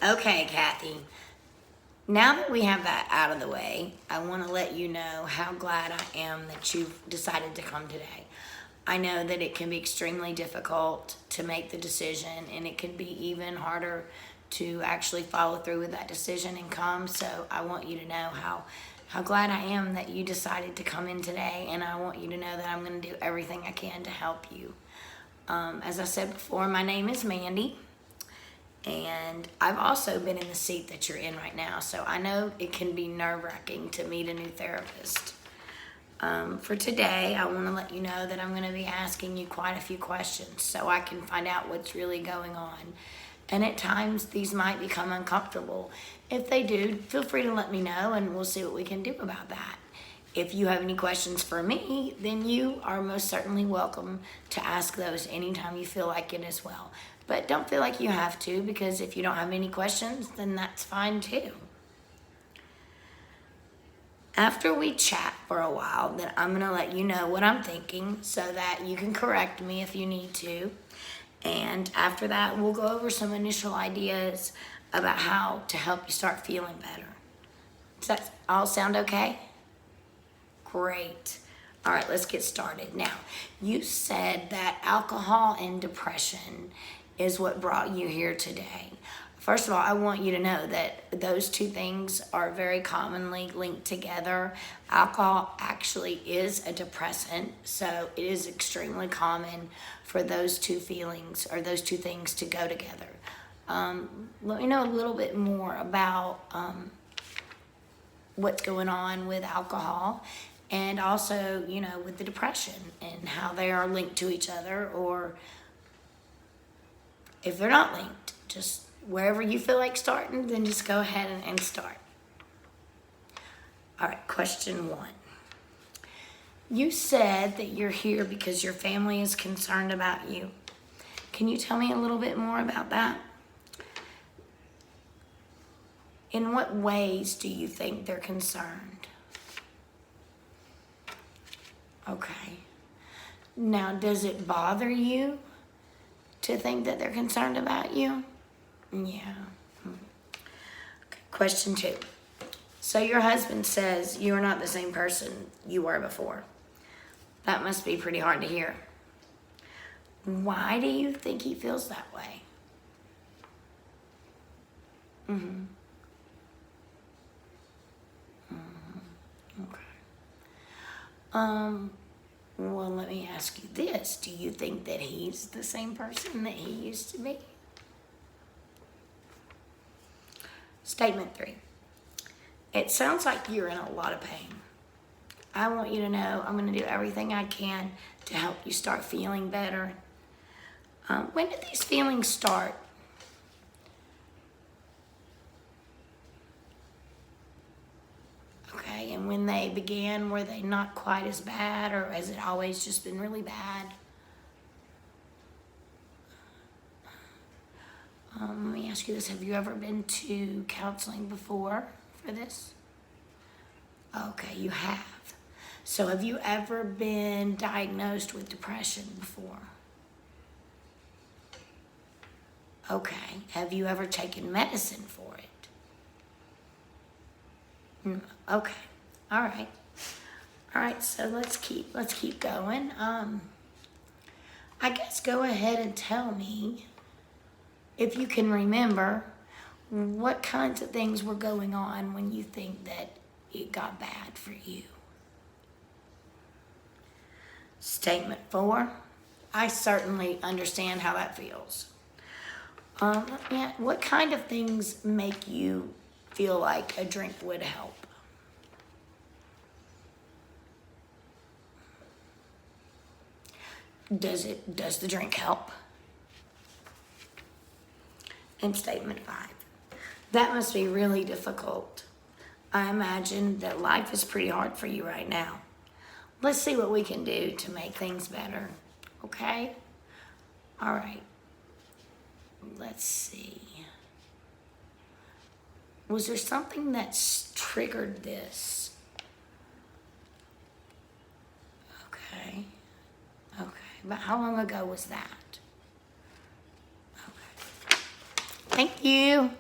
Okay, Kathy. Now that we have that out of the way, I want to let you know how glad I am that you've decided to come today. I know that it can be extremely difficult to make the decision, and it can be even harder to actually follow through with that decision and come. So I want you to know how glad I am that you decided to come in today, and I want you to know that I'm going to do everything I can to help you. As I said before, my name is Mandy. And I've also been in the seat that you're in right now, so I know it can be nerve-wracking to meet a new therapist. For today, I want to let you know that I'm going to be asking you quite a few questions so I can find out what's really going on. And at times, these might become uncomfortable. If they do, feel free to let me know, and we'll see what we can do about that. If you have any questions for me, then you are most certainly welcome to ask those anytime you feel like it as well. But don't feel like you have to, because if you don't have any questions, then that's fine too. After we chat for a while, then I'm going to let you know what I'm thinking so that you can correct me if you need to. And after that, we'll go over some initial ideas about how to help you start feeling better. Does that all sound okay? Great. All right, let's get started. Now, you said that alcohol and depression is what brought you here today. First of all, I want you to know that those two things are very commonly linked together. Alcohol actually is a depressant, so it is extremely common for those two feelings or those two things to go together. Let me know a little bit more about what's going on with alcohol, and also, with the depression and how they are linked to each other, or if they're not linked, just wherever you feel like starting, then just go ahead and start. All right, question 1. You said that you're here because your family is concerned about you. Can you tell me a little bit more about that? In what ways do you think they're concerned? Okay. Now, does it bother you to think that they're concerned about you? Yeah. Okay. Question 2. So your husband says you're not the same person you were before. That must be pretty hard to hear. Why do you think he feels that way? Okay. Well, let me ask you this. Do you think that he's the same person that he used to be? Statement 3. It sounds like you're in a lot of pain. I want you to know I'm going to do everything I can to help you start feeling better. When did these feelings start? Okay, and when they began, were they not quite as bad, or has it always just been really bad? Let me ask you this. Have you ever been to counseling before for this? Okay, you have. So have you ever been diagnosed with depression before? Okay. Have you ever taken medicine for it? Okay. All right. All right, so let's keep going. I guess go ahead and tell me, if you can remember, what kinds of things were going on when you think that it got bad for you. Statement 4. I certainly understand how that feels. What kind of things make you feel like a drink would help? Does the drink help? And statement 5. That must be really difficult. I imagine that life is pretty hard for you right now. Let's see what we can do to make things better. Okay? All right. Let's see. Was there something that's triggered this? Okay. Okay. But how long ago was that? Okay. Thank you.